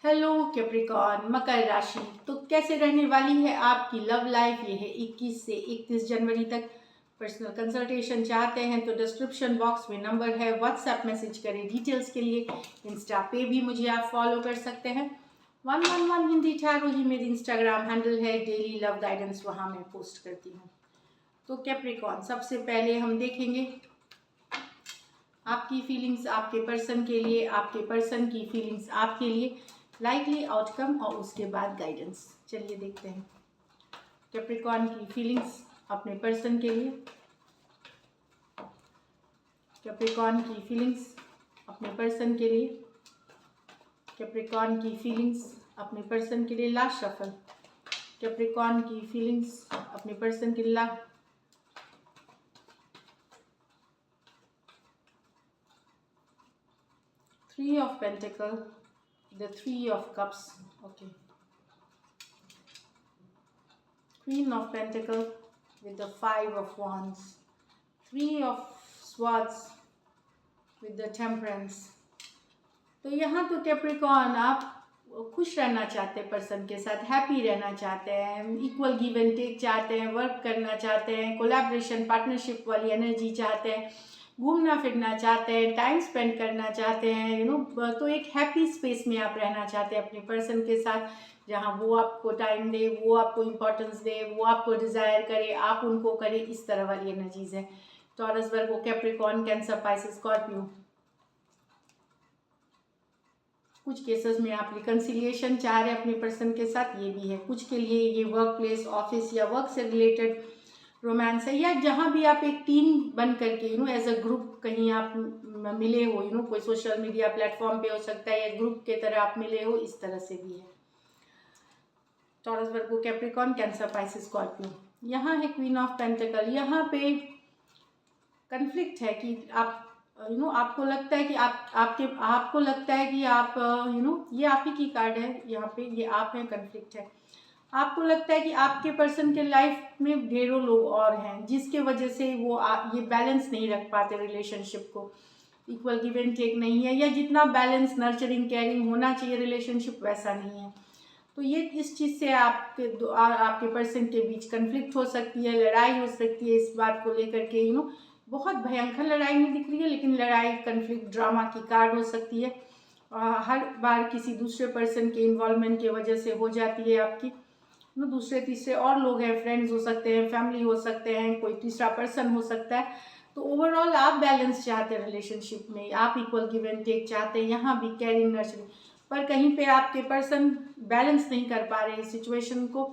Hello Capricorn मकर राशि। तो कैसे रहने वाली है आपकी लव लाइफ? ये है 21 से 31 जनवरी तक। पर्सनल कंसल्टेशन चाहते हैं तो डिस्क्रिप्शन बॉक्स में नंबर है, व्हाट्सएप मैसेज करें डिटेल्स के लिए। इंस्टा पे भी मुझे आप फॉलो कर सकते हैं। 111 हिंदी टैरो ही मेरी इंस्टाग्राम हैंडल है। डेली लव गाइडेंस वहाँ मैं पोस्ट करती हूँ। तो कैप्रिकॉर्न, सबसे पहले हम देखेंगे आपकी फीलिंग्स आपके पर्सन के लिए, आपके पर्सन की फीलिंग्स आपके लिए, लाइकली आउटकम और उसके बाद गाइडेंस। चलिए देखते हैं कैप्रिकॉर्न की फीलिंग्स अपने पर्सन के लिए। कैप्रिकॉर्न की फीलिंग्स अपने पर्सन के लिए। कैप्रिकॉर्न की फीलिंग्स अपने पर्सन के लिए। Last shuffle. कैप्रिकॉर्न की फीलिंग्स अपने पर्सन के लिए। 3 of Pentacle, the 3 of Cups, okay. Queen of Pentacle with the 5 of Wands, 3 of Swords with the Temperance। तो यहाँ तो कैप्रिकॉर्न आप खुश रहना चाहते हैं, पर्सन के साथ हैप्पी रहना चाहते हैं, इक्वल गिव एंड टेक चाहते हैं, वर्क करना चाहते हैं, कोलैबोरेशन पार्टनरशिप वाली एनर्जी चाहते हैं, घूमना फिरना चाहते हैं, टाइम स्पेंड करना चाहते हैं, तो एक हैप्पी स्पेस में आप रहना चाहते हैं अपने पर्सन के साथ, जहाँ वो आपको टाइम दे, वो आपको इम्पोर्टेंस दे, वो आपको डिज़ायर करे, आप उनको करें, इस तरह वाली एनर्जीज है। टॉरस, वर्गो, कैप्रिकॉर्न, कैंसर, पाइसेस, स्कॉर्पियो। कुछ केसेस में आप रिकन्सिलिएशन चाह रहे हैं अपने पर्सन के साथ, ये भी है। कुछ के लिए ये वर्क प्लेस, ऑफिस या वर्क से रिलेटेड रोमांस है, या जहाँ भी आप एक टीम बन करके एज अ ग्रुप कहीं आप मिले हो, कोई सोशल मीडिया प्लेटफॉर्म पे हो सकता है, या ग्रुप के तरह आप मिले हो, इस तरह से भी है। टॉरस, वर्गो, कैप्रिकॉर्न, कैंसर, पाइसेस, स्कॉर्पियो। यहाँ है क्वीन ऑफ पेंटिकल। यहाँ पे कन्फ्लिक्ट है कि आप आपको लगता है कि आपको लगता है कि आप ये आप ही की कार्ड है, यहाँ पे ये आप हैं, कन्फ्लिक्ट है। आपको लगता है कि आपके पर्सन के लाइफ में ढेरों लोग और हैं, जिसके वजह से वो ये बैलेंस नहीं रख पाते रिलेशनशिप को, इक्वल गिव एंड टेक नहीं है, या जितना बैलेंस नर्चरिंग केयरिंग होना चाहिए रिलेशनशिप वैसा नहीं है। तो ये इस चीज़ से आपके पर्सन के बीच कन्फ्लिक्ट हो सकती है, लड़ाई हो सकती है इस बात को लेकर के। बहुत भयंकर लड़ाई नहीं दिख रही है, लेकिन लड़ाई, कन्फ्लिक्ट, ड्रामा की कार्ड हो सकती है। हर बार किसी दूसरे पर्सन के इन्वॉल्वमेंट की वजह से हो जाती है आपकी। दूसरे तीसरे और लोग हैं, फ्रेंड्स हो सकते हैं, फैमिली हो सकते हैं, कोई तीसरा पर्सन हो सकता है। तो ओवरऑल आप बैलेंस चाहते हैं रिलेशनशिप में, आप इक्वल गिव एंड टेक चाहते हैं, यहाँ भी केयरिंग नर्चरिंग, पर कहीं पे आपके पर्सन बैलेंस नहीं कर पा रहे सिचुएशन को।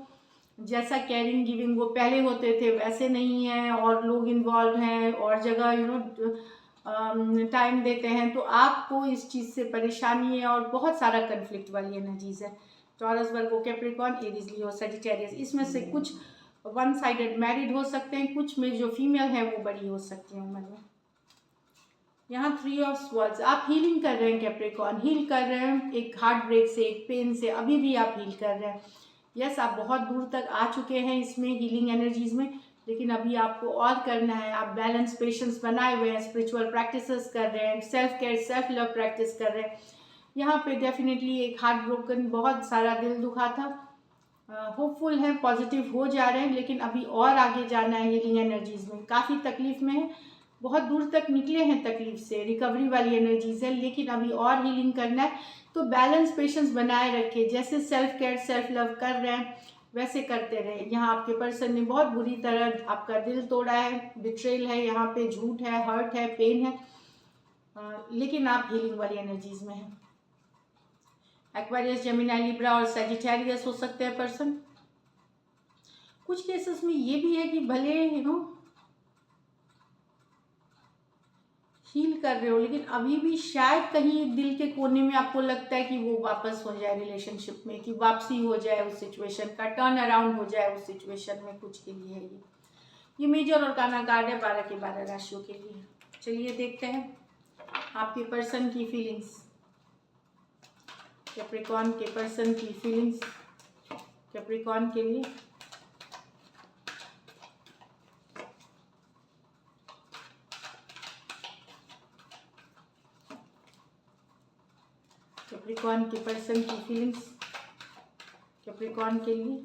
जैसा केयरिंग गिविंग वो पहले होते थे वैसे नहीं है, और लोग इन्वॉल्व हैं और जगह टाइम देते हैं, तो आपको इस चीज़ से परेशानी है और बहुत सारा कन्फ्लिक्ट वाली एनर्जीज है। टॉरस, वर्गो, कैप्रिकॉर्न, एरीज, लियो, सजिटेरियस, इसमें से कुछ वन साइडेड मैरिड हो सकते हैं, कुछ में जो फीमेल है वो बड़ी हो सकती है उम्र में। यहाँ 3 ऑफ स्वॉर्ड्स, आप हीलिंग कर रहे हैं कैप्रिकॉर्न, हील कर रहे हैं एक हार्ट ब्रेक से, एक पेन से, अभी भी आप हील कर रहे हैं। यस, आप बहुत दूर तक आ चुके हैं इसमें हीलिंग एनर्जीज में, लेकिन अभी आपको और करना है। आप बैलेंस, पेशेंस बनाए हुए हैं, स्पिरिचुअल प्रैक्टिसेस कर रहे हैं, self care, self love practice कर रहे हैं। यहाँ पे डेफिनेटली एक हार्ट ब्रोकन, बहुत सारा दिल दुखा था, होपफुल है, पॉजिटिव हो जा रहे हैं, लेकिन अभी और आगे जाना है हीलिंग एनर्जीज में। काफ़ी तकलीफ में है, बहुत दूर तक निकले हैं तकलीफ से, रिकवरी वाली एनर्जीज है, लेकिन अभी और हीलिंग करना है। तो बैलेंस, पेशेंस बनाए रखे, जैसे सेल्फ केयर, सेल्फ लव कर रहे हैं वैसे करते रहे। यहाँ आपके पर्सन ने बहुत बुरी तरह आपका दिल तोड़ा है, बिट्रेल है, यहाँ पे झूठ है, हर्ट है, पेन है, लेकिन आप हीलिंग वाली एनर्जीज में हैं। एक्वेरियस, जेमिनी, लिब्रा और सजिटेरियस हो सकते हैं पर्सन। कुछ केसेस में ये भी है कि भले हील कर रहे हो, लेकिन अभी भी शायद कहीं दिल के कोने में आपको लगता है कि वो वापस हो जाए रिलेशनशिप में, कि वापसी हो जाए उस सिचुएशन का, टर्न अराउंड हो जाए उस सिचुएशन में। कुछ के लिए है ये मेजर और काना कार्ड है 12 के 12 राशियों के लिए। चलिए देखते हैं आपके पर्सन की फीलिंग्स, कैप्रिकॉर्न के पर्सन की फीलिंग्स कैप्रिकॉर्न के लिए। कैप्रिकॉर्न के पर्सन की फीलिंग्स कैप्रिकॉर्न के लिए।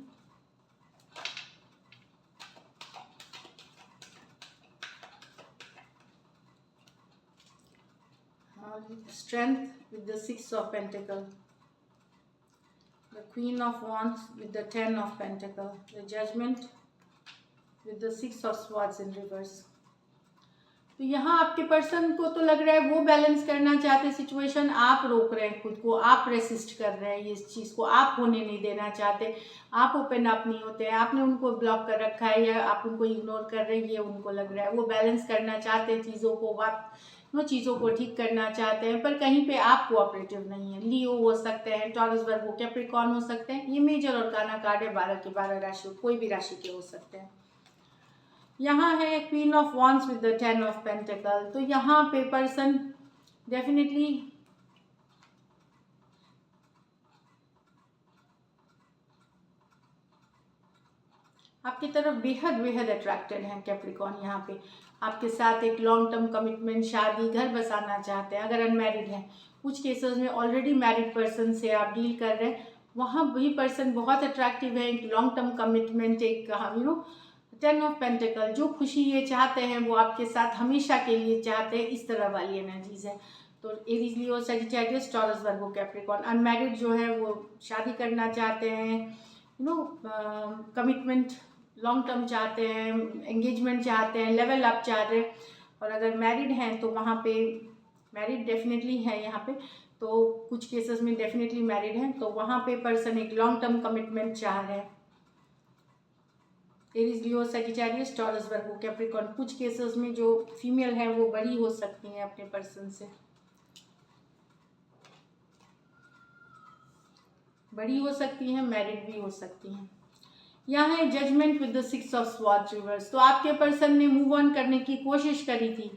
Strength with the 6 of Pentacles, the Queen of Wands with the 10 of Pentacles, the Judgment with the 6 of Swords in reverse। तो यहाँ आपके पर्सन को तो लग रहा है वो बैलेंस करना चाहते सिचुएशन, आप रोक रहे हैं खुद को, आप रेसिस्ट कर रहे हैं इस चीज़ को, आप होने नहीं देना चाहते, आप ओपन अप नहीं होते हैं, आपने उनको ब्लॉक कर रखा है या आप उनको इग्नोर कर रहे हैं, ये उनको लग रहा है। वो बैलेंस करना चाहते हैं चीज़ों को, आप वो चीज़ों को ठीक करना चाहते हैं, पर कहीं पे आप कोऑपरेटिव नहीं है। लियो हो सकते हैं, टॉरस वर्गो, कैप्रिकॉर्न हो सकते हैं। ये मेजर और काना कार्ड है, 12 के 12 राशि, कोई भी राशि के हो सकते हैं। यहाँ है queen of wands with the 10 of pentacle. तो यहाँ पे पर्सन डेफिनेटली आपकी तरफ बेहद बेहद अट्रैक्टेड हैं कैप्रिकॉर्न। यहाँ पे आपके साथ एक लॉन्ग टर्म कमिटमेंट, शादी, घर बसाना चाहते हैं। अगर अनमैरिड हैं, कुछ केसेस में ऑलरेडी मैरिड पर्सन से आप डील कर रहे हैं, वहाँ भी पर्सन बहुत अट्रैक्टिव है। एक लॉन्ग टर्म कमिटमेंट, एक 10 ऑफ पेंटिकल, जो खुशी ये चाहते हैं वो आपके साथ हमेशा के लिए चाहते हैं, इस तरह वाली एनर्जीज है। तो एरीज, लियो, सजिटेरियस, टॉरस, वर्गो, कैप्रिकॉर्न। अनमैरिड जो है वो शादी करना चाहते हैं, कमिटमेंट लॉन्ग टर्म चाहते हैं, एंगेजमेंट चाहते हैं, लेवल अप चाहते हैं। और अगर मैरिड हैं तो वहाँ पे मैरिड डेफिनेटली है यहाँ पे, तो कुछ केसेस में डेफिनेटली मैरिड हैं, तो वहाँ पे पर्सन एक लॉन्ग टर्म कमिटमेंट चाह रहे हैं। एरीज, लियो, सजिटेरियस, टॉरस, वर्गो, कैप्रिकॉर्न। कुछ केसेस में जो फीमेल है वो बड़ी हो सकती हैं अपने पर्सन से, बड़ी हो सकती हैं, मैरिड भी हो सकती हैं। यहाँ है judgement with the 6 of swords reversed. तो आपके पर्सन ने मूव ऑन करने की कोशिश करी थी,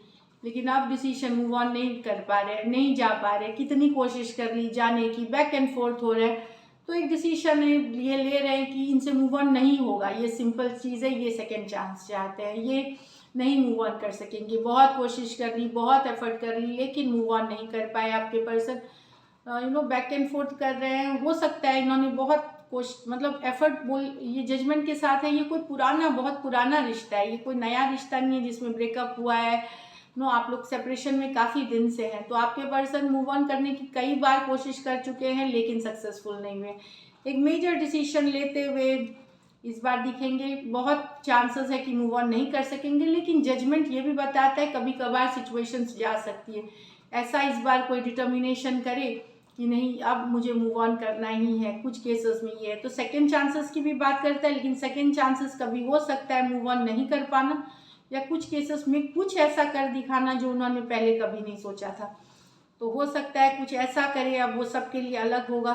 लेकिन आप डिसीजन मूव ऑन नहीं कर पा रहे, नहीं जा पा रहे। कितनी कोशिश कर ली जाने की, बैक एंड फोर्थ हो रहा है, तो एक डिसीजन ये ले रहे हैं कि इनसे मूव ऑन नहीं होगा। ये सिंपल चीज़ है, ये सेकेंड चांस चाहते हैं, ये नहीं मूव ऑन कर सकेंगे। बहुत कोशिश कर ली, बहुत एफर्ट कर ली, लेकिन मूव ऑन नहीं कर पाए आपके पर्सन। बैक एंड फोर्थ कर रहे हैं। हो सकता है इन्होंने बहुत मतलब एफर्ट ये जजमेंट के साथ है, ये कोई पुराना, बहुत पुराना रिश्ता है, ये कोई नया रिश्ता नहीं है जिसमें ब्रेकअप हुआ है। आप लोग सेपरेशन में काफ़ी दिन से हैं, तो आपके पर्सन मूव ऑन करने की कई बार कोशिश कर चुके हैं, लेकिन सक्सेसफुल नहीं हुए। एक मेजर डिसीजन लेते हुए इस बार दिखेंगे, बहुत चांसेस है कि मूव ऑन नहीं कर सकेंगे, लेकिन जजमेंट ये भी बताता है कभी कभार सिचुएशंस जा सकती है। ऐसा इस बार कोई डिटर्मिनेशन करे कि नहीं, अब मुझे मूव ऑन करना ही है। कुछ केसेस में ये है, तो सेकेंड चांसेस की भी बात करता है, लेकिन सेकेंड चांसेस कभी हो सकता है मूव ऑन नहीं कर पाना, या कुछ केसेस में कुछ ऐसा कर दिखाना जो उन्होंने पहले कभी नहीं सोचा था। तो हो सकता है कुछ ऐसा करे, अब वो सबके लिए अलग होगा,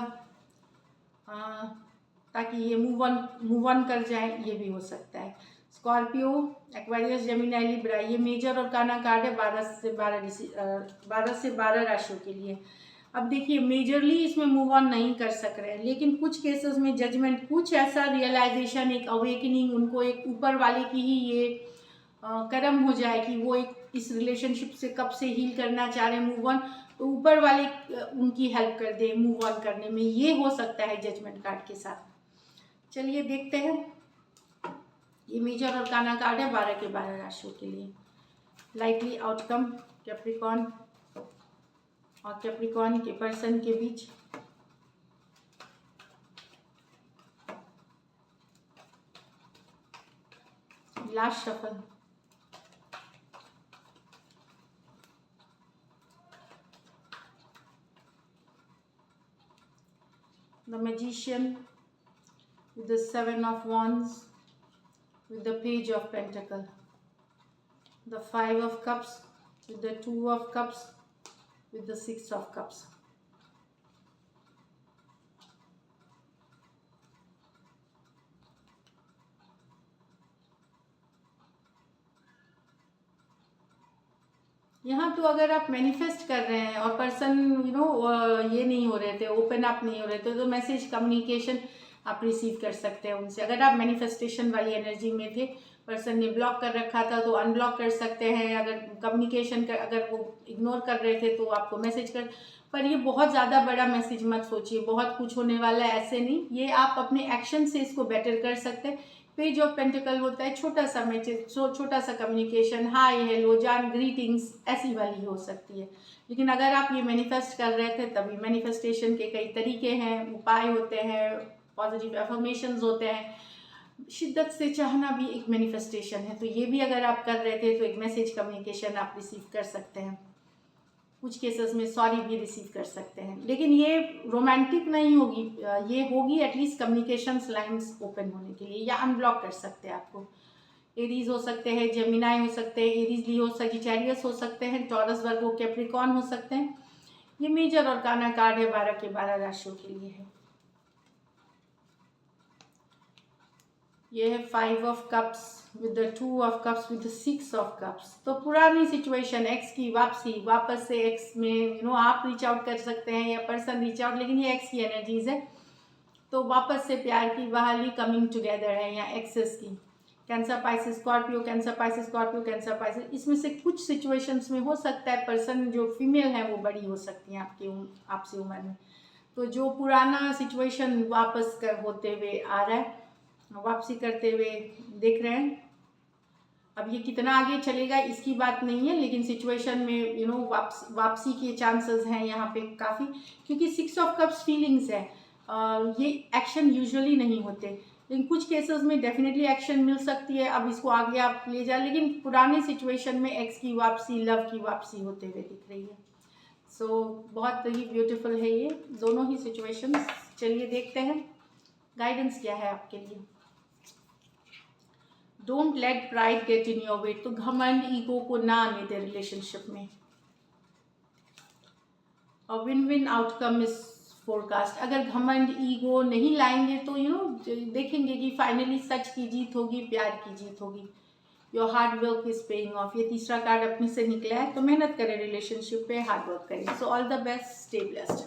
ताकि ये मूव ऑन कर जाए, ये भी हो सकता है। स्कॉर्पियो, एक्वेरियस, जेमिनी, लिब्रा, ये मेजर और काना कार्ड है 12 से 12 राशियों के लिए। अब देखिए, मेजरली इसमें मूव ऑन नहीं कर सक रहे हैं, लेकिन कुछ केसेस में जजमेंट, कुछ ऐसा रियलाइजेशन, एक अवेकनिंग, उनको एक ऊपर वाले की ही ये कर्म हो जाए कि वो एक इस रिलेशनशिप से कब से हील करना चाह रहे हैं, मूव ऑन, तो ऊपर वाले उनकी हेल्प कर दे मूव ऑन करने में, ये हो सकता है जजमेंट कार्ड के साथ। चलिए देखते हैं, ये मेजर और काना कार्ड है 12 के 12 राशियों के लिए। लाइकली आउटकम कैप्रिकॉर्न और कैप्रिकॉर्न के पर्सन के बीच। Last shuffle, the magician with the 7 of wands with the page of pentacle, the 5 of cups with the 2 of cups with the 6 of cups. यहाँ तो अगर आप मैनिफेस्ट कर रहे हैं और पर्सन ये नहीं हो रहे थे, ओपन अप नहीं हो रहे थे, तो मैसेज कम्युनिकेशन आप रिसीव कर सकते हैं उनसे। अगर आप मैनिफेस्टेशन वाली एनर्जी में थे, पर्सन ने ब्लॉक कर रखा था, तो अनब्लॉक कर सकते हैं। अगर कम्युनिकेशन अगर वो इग्नोर कर रहे थे तो आपको मैसेज कर, पर ये बहुत ज़्यादा बड़ा मैसेज मत सोचिए, बहुत कुछ होने वाला है, ऐसे नहीं। ये आप अपने एक्शन से इसको बेटर कर सकते हैं। पेज ऑफ पेंटिकल होता है छोटा सा मैसेज, छोटा सा कम्युनिकेशन, हाय हेलो जान ग्रीटिंग्स, ऐसी वाली हो सकती है। लेकिन अगर आप ये मैनिफेस्ट कर रहे थे तभी मैनिफेस्टेशन के कई तरीके हैं, उपाय होते हैं, पॉजिटिव एफर्मेशंस होते हैं, शिद्दत से चाहना भी एक मैनिफेस्टेशन है। तो ये भी अगर आप कर रहे थे तो एक मैसेज कम्युनिकेशन आप रिसीव कर सकते हैं। कुछ केसेस में सॉरी भी रिसीव कर सकते हैं, लेकिन ये रोमांटिक नहीं होगी, ये होगी एटलीस्ट कम्युनिकेशंस लाइंस ओपन होने के लिए, या अनब्लॉक कर सकते हैं आपको। एरीज हो सकते हैं, जेमिनाई हो सकते हैं, एरीज लियो सजिटेरियस हो सकते हैं, टॉरस वर्गो कैप्रिकॉन हो सकते हैं। ये मेजर और काना कार्ड है, 12 के 12 राशियों के लिए है। ये है 5 of cups with the 2 of cups with the 6 of cups. तो पुरानी सिचुएशन, एक्स की वापसी, वापस से एक्स में आप रीच आउट कर सकते हैं या पर्सन रीच आउट, लेकिन ये एक्स की एनर्जीज है। तो वापस से प्यार की बहाली, कमिंग टुगेदर है या एक्सेस की। Cancer Pisces Scorpio, cancer Pisces Scorpio, cancer Pisces, इसमें से कुछ सिचुएशंस में हो सकता है पर्सन जो फीमेल है वो बड़ी हो सकती हैं आपसे उम्र में। तो जो पुराना सिचुएशन वापस कर होते हुए आ रहा है, वापसी करते हुए देख रहे हैं। अब ये कितना आगे चलेगा इसकी बात नहीं है, लेकिन सिचुएशन में वापसी के चांसेस हैं यहाँ पे काफ़ी, क्योंकि 6 ऑफ कप्स फीलिंग्स है। ये एक्शन यूजुअली नहीं होते, लेकिन कुछ केसेस में डेफिनेटली एक्शन मिल सकती है। अब इसको आगे आप ले जाए, लेकिन पुराने सिचुएशन में एक्स की वापसी, लव की वापसी होते हुए दिख रही है। सो बहुत ही ब्यूटीफुल है ये दोनों ही सिचुएशंस। चलिए देखते हैं गाइडेंस क्या है आपके लिए। Don't let pride get in your way. तो घमंड, ईगो को ना आने दे रिलेशनशिप में। और win win outcome is forecast. अगर घमंड, ईगो नहीं लाएंगे तो देखेंगे कि फाइनली सच की जीत होगी, प्यार की जीत होगी। Your hard work is paying off. ये तीसरा कार्ड अपने से निकला है, तो मेहनत करें रिलेशनशिप पे, हार्ड वर्क करें। So all the best, stay blessed.